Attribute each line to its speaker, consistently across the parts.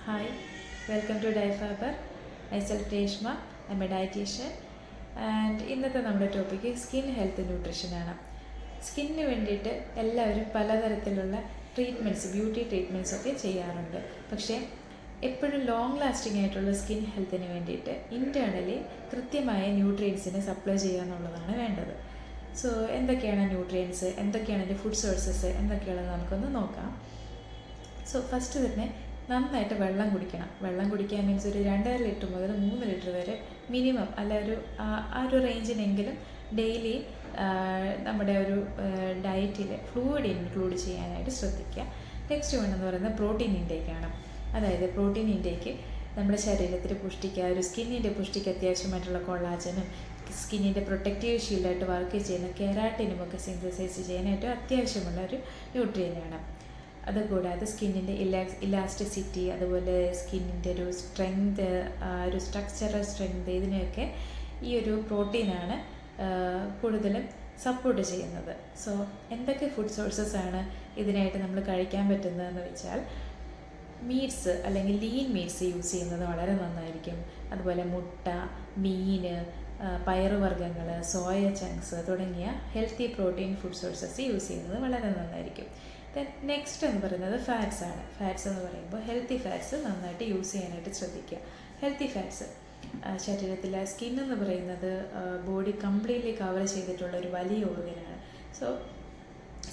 Speaker 1: Hi, welcome to Difaber. Myself Reshma, I'm a dietitian. And ഇന്നത്തെ നമ്മുടെ topic skin health ന്യൂട്രീഷനാണ്. സ്കിന്നിന് വേണ്ടിയിട്ട് എല്ലാവരും പലതരത്തിലുള്ള ബ്യൂട്ടി ട്രീറ്റ്മെൻറ്റ്സ് ഒക്കെ ചെയ്യാറുണ്ട്. പക്ഷേ എപ്പോഴും ലോങ് ലാസ്റ്റിംഗ് ആയിട്ടുള്ള സ്കിൻ ഹെൽത്തിന് വേണ്ടിയിട്ട് ഇൻറ്റേർണലി കൃത്യമായ ന്യൂട്രിയൻസിനെ സപ്ലൈ ചെയ്യുക എന്നുള്ളതാണ് വേണ്ടത്. സോ എന്തൊക്കെയാണ് ന്യൂട്രിയൻസ്, എന്തൊക്കെയാണ് അതിൻ്റെ ഫുഡ് സോഴ്സസ് എന്നൊക്കെയുള്ളത് നമുക്കൊന്ന് നോക്കാം. സോ ഫസ്റ്റ് തന്നെ നന്നായിട്ട് വെള്ളം കുടിക്കണം. വെള്ളം കുടിക്കാൻ മീൻസ് ഒരു 2.5 ലിറ്റർ മുതൽ 3 ലിറ്റർ വരെ മിനിമം, അല്ല ഒരു റേഞ്ചിനെങ്കിലും ഡെയിലി നമ്മുടെ ഒരു ഡയറ്റിൽ ഫ്ലൂയിഡ് ഇൻക്ലൂഡ് ചെയ്യാനായിട്ട് ശ്രദ്ധിക്കുക. നെക്സ്റ്റ് വേണമെന്ന് പറയുന്നത് പ്രോട്ടീൻ ഇൻടേക്കാണ്. അതായത് പ്രോട്ടീൻ ഇൻടേക്ക് നമ്മുടെ ശരീരത്തിൽ പുഷ്ടിക്ക്, ഒരു സ്കിന്നിൻ്റെ പുഷ്ടിക്ക് അത്യാവശ്യമായിട്ടുള്ള കൊളാജനും സ്കിന്നിൻ്റെ പ്രൊട്ടക്റ്റീവ് ഷീൽഡായിട്ട് വർക്ക് ചെയ്യുന്ന കെരാട്ടിനും ഒക്കെ സിന്തസൈസ് ചെയ്യാനായിട്ട് അത്യാവശ്യമുള്ള ഒരു ന്യൂട്രിയൻ്റാണ്. അതുകൂടാതെ സ്കിന്നിൻ്റെ ഇലാസ്റ്റിസിറ്റി, അതുപോലെ സ്കിന്നിൻ്റെ ഒരു സ്ട്രെങ്ത്, ഒരു സ്ട്രക്ചറൽ സ്ട്രെങ്ത്, ഇതിനെയൊക്കെ ഈ ഒരു പ്രോട്ടീനാണ് കൂടുതലും സപ്പോർട്ട് ചെയ്യുന്നത്. സോ എന്തൊക്കെ ഫുഡ് സോഴ്സസ് ആണ് ഇതിനായിട്ട് നമ്മൾ കഴിക്കാൻ പറ്റുന്നതെന്ന് വെച്ചാൽ, മീറ്റ്സ് അല്ലെങ്കിൽ ലീൻ മീറ്റ്സ് യൂസ് ചെയ്യുന്നത് വളരെ നന്നായിരിക്കും. അതുപോലെ മുട്ട, മീൻ, പയറുവർഗ്ഗങ്ങൾ, സോയ ചങ്ക്സ് തുടങ്ങിയ healthy protein food sources use ചെയ്യുന്നത് വളരെ നന്നായിരിക്കും. നെക്സ്റ്റ് എന്ന് പറയുന്നത് ഫാറ്റ്സ് ആണ്. ഫാറ്റ്സ് എന്ന് പറയുമ്പോൾ ഹെൽത്തി ഫാറ്റ്സ് നന്നായിട്ട് യൂസ് ചെയ്യാനായിട്ട് ശ്രദ്ധിക്കുക. ഹെൽത്തി ഫാറ്റ്സ് ശരീരത്തിലെ സ്കിൻ എന്ന് പറയുന്നത് ബോഡി കംപ്ലീറ്റ്ലി കവർ ചെയ്തിട്ടുള്ള ഒരു വലിയ ഓർഗനാണ്. സോ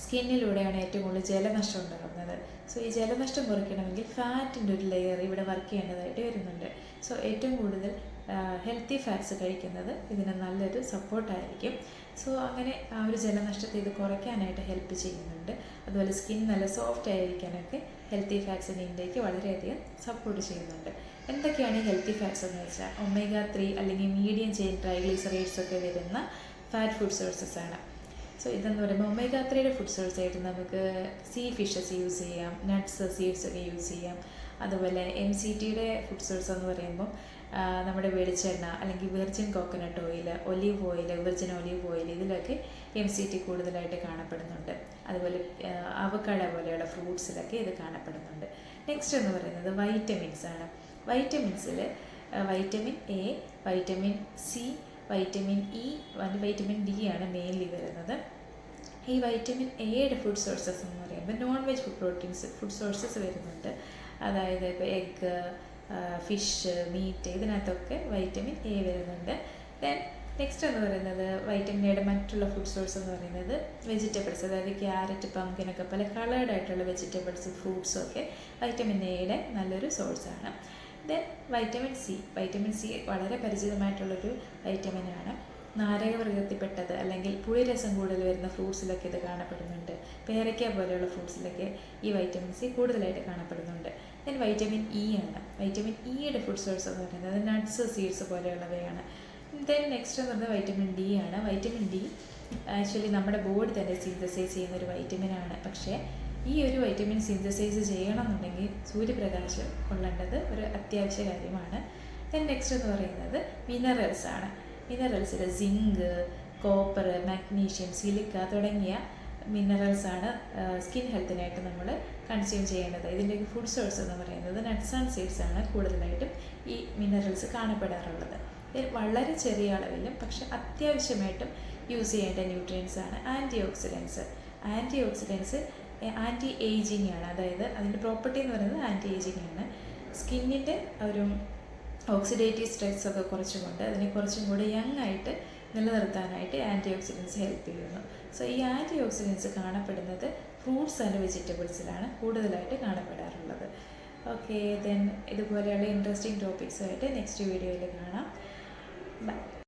Speaker 1: സ്കിന്നിലൂടെയാണ് ഏറ്റവും കൂടുതൽ ജലനഷ്ടം ഉണ്ടാകുന്നത്. സോ ഈ ജലനഷ്ടം കുറയ്ക്കണമെങ്കിൽ ഫാറ്റിൻ്റെ ഒരു ലെയർ ഇവിടെ വർക്ക് ചെയ്യേണ്ടതായിട്ട് വരുന്നുണ്ട്. സോ ഏറ്റവും കൂടുതൽ ഹെൽത്തി ഫാറ്റ്സ് കഴിക്കുന്നത് ഇതിന് നല്ലൊരു സപ്പോർട്ടായിരിക്കും. സോ അങ്ങനെ ആ ഒരു ജലനഷ്ടത്തെ ഇത് കുറയ്ക്കാനായിട്ട് ഹെൽപ്പ് ചെയ്യുന്നുണ്ട്. അതുപോലെ സ്കിൻ നല്ല സോഫ്റ്റ് ആയിരിക്കാനൊക്കെ ഹെൽത്തി ഫാറ്റ്സിൻ്റെ ഇൻടേക്ക് വളരെയധികം സപ്പോർട്ട് ചെയ്യുന്നുണ്ട്. എന്തൊക്കെയാണ് ഈ ഹെൽത്തി ഫാറ്റ്സ് എന്ന് വെച്ചാൽ, ഒമേഗ 3 അല്ലെങ്കിൽ മീഡിയം ചെയിൻ ട്രൈഗ്ലിസറൈഡ്സ് ഒക്കെ വരുന്ന ഫാറ്റ് ഫുഡ് സോഴ്സസ് ആണ്. സോ ഇതെന്ന് പറയുമ്പോൾ ഒമേഗ 3യുടെ ഫുഡ് സോഴ്സ് ആയിട്ട് നമുക്ക് സീ ഫിഷസ് യൂസ് ചെയ്യാം, നട്ട്സ്, സീഡ്സ് ഒക്കെ യൂസ് ചെയ്യാം. അതുപോലെ MCTയുടെ ഫുഡ് സോഴ്സ് എന്ന് പറയുമ്പോൾ നമ്മുടെ വെളിച്ചെണ്ണ അല്ലെങ്കിൽ virgin coconut oil, olive oil, virgin olive oil, ഇതിലൊക്കെ MCT കൂടുതലായിട്ട് കാണപ്പെടുന്നുണ്ട്. അതുപോലെ അവക്കാഡ പോലെയുള്ള ഫ്രൂട്ട്സിലൊക്കെ ഇത് കാണപ്പെടുന്നുണ്ട്. നെക്സ്റ്റ് എന്ന് പറയുന്നത് വൈറ്റമിൻസ് ആണ്. വൈറ്റമിൻസിൽ vitamin A, vitamin C, vitamin E, vitamin D ആണ് മെയിൻലി വരുന്നത്. ഈ വൈറ്റമിൻ എയുടെ ഫുഡ് സോഴ്സസ് എന്ന് പറയുമ്പോൾ നോൺ വെജ് ഫുഡ് സോഴ്സസ് വരുന്നുണ്ട്. അതായത് ഇപ്പോൾ എഗ്ഗ്, ഫിഷ്, മീറ്റ്, ഇതിനകത്തൊക്കെ വൈറ്റമിൻ A വരുന്നുണ്ട്. ദെൻ നെക്സ്റ്റ് എന്ന് പറയുന്നത് വൈറ്റമിൻ എയുടെ മറ്റുള്ള ഫുഡ് സോഴ്സ് എന്ന് പറയുന്നത് വെജിറ്റബിൾസ്, അതായത് ക്യാരറ്റ്, പംകിനൊക്കെ പല കളേർഡ് ആയിട്ടുള്ള വെജിറ്റബിൾസും ഫ്രൂട്ട്സും ഒക്കെ വൈറ്റമിൻ എയുടെ നല്ലൊരു സോഴ്സാണ്. ദെൻ വൈറ്റമിൻ സി വളരെ പരിചിതമായിട്ടുള്ളൊരു വൈറ്റമിനാണ്. നാരകവർഗത്തിൽപ്പെട്ടത് അല്ലെങ്കിൽ പുളിരസം കൂടുതൽ വരുന്ന ഫ്രൂട്ട്സിലൊക്കെ ഇത് കാണപ്പെടുന്നുണ്ട്. പേരയ്ക്ക പോലെയുള്ള ഫ്രൂട്ട്സിലൊക്കെ ഈ വൈറ്റമിൻ സി കൂടുതലായിട്ട് കാണപ്പെടുന്നുണ്ട്. ദെൻ വൈറ്റമിൻ ഇ ആണ്. വൈറ്റമിൻ ഇയുടെ ഫുഡ് സോഴ്സ് എന്ന് പറയുന്നത് നട്ട്സ്, സീഡ്സ് പോലെയുള്ളവയാണ്. ദെൻ നെക്സ്റ്റ് എന്ന് പറയുന്നത് വൈറ്റമിൻ ഡി ആണ്. വൈറ്റമിൻ ഡി ആക്ച്വലി നമ്മുടെ ബോഡി തന്നെ സിന്തസൈസ് ചെയ്യുന്ന ഒരു വൈറ്റമിനാണ്. പക്ഷേ ഈ ഒരു വൈറ്റമിൻ സിന്തസൈസ് ചെയ്യണമെന്നുണ്ടെങ്കിൽ സൂര്യപ്രകാശം കൊള്ളേണ്ടത് ഒരു അത്യാവശ്യ കാര്യമാണ്. ദെൻ നെക്സ്റ്റ് എന്ന് പറയുന്നത് മിനറൽസ് ആണ്. മിനറൽസിൽ സിങ്ക്, കോപ്പർ, മാഗ്നീഷ്യം, സിലിക്ക തുടങ്ങിയ മിനറൽസാണ് സ്കിൻ ഹെൽത്തിനായിട്ട് നമ്മൾ കൺസ്യൂം ചെയ്യേണ്ടത്. ഇതിൻ്റെയൊക്കെ ഫുഡ് സോഴ്സ് എന്ന് പറയുന്നത് നട്ട്സ് ആൻഡ് സീഡ്സ് ആണ് കൂടുതലായിട്ടും ഈ മിനറൽസ് കാണപ്പെടാറുള്ളത്. വളരെ ചെറിയ അളവിലും പക്ഷെ അത്യാവശ്യമായിട്ടും യൂസ് ചെയ്യേണ്ട ന്യൂട്രിയൻസ് ആണ് ആൻറ്റി ഓക്സിഡൻസ്. ആൻറ്റി ഏജിങ് ആണ്. അതായത് അതിൻ്റെ പ്രോപ്പർട്ടി എന്ന് പറയുന്നത് ആൻറ്റി ഏജിങ് ആണ്. സ്കിന്നിൻ്റെ ഒരു ഓക്സിഡേറ്റീവ് സ്ട്രെസ് ഒക്കെ കുറച്ചുകൊണ്ട് അതിനെ കുറച്ചും കൂടി യങ് ആയിട്ട് നിലനിർത്താനായിട്ട് ആൻറ്റി ഓക്സിഡൻസ് ഹെൽപ്പ് ചെയ്യുന്നു. സോ ഈ ആൻറ്റി ഓക്സിഡൻസ് കാണപ്പെടുന്നത് ഫ്രൂട്ട്സ് ആൻഡ് വെജിറ്റബിൾസിലാണ് കൂടുതലായിട്ട് കാണപ്പെടാറുള്ളത്. ഓക്കെ, ദെൻ ഇതുപോലെയുള്ള ഇൻട്രസ്റ്റിംഗ് ടോപ്പിക്സുമായിട്ട് നെക്സ്റ്റ് വീഡിയോയിൽ കാണാം. ബൈ.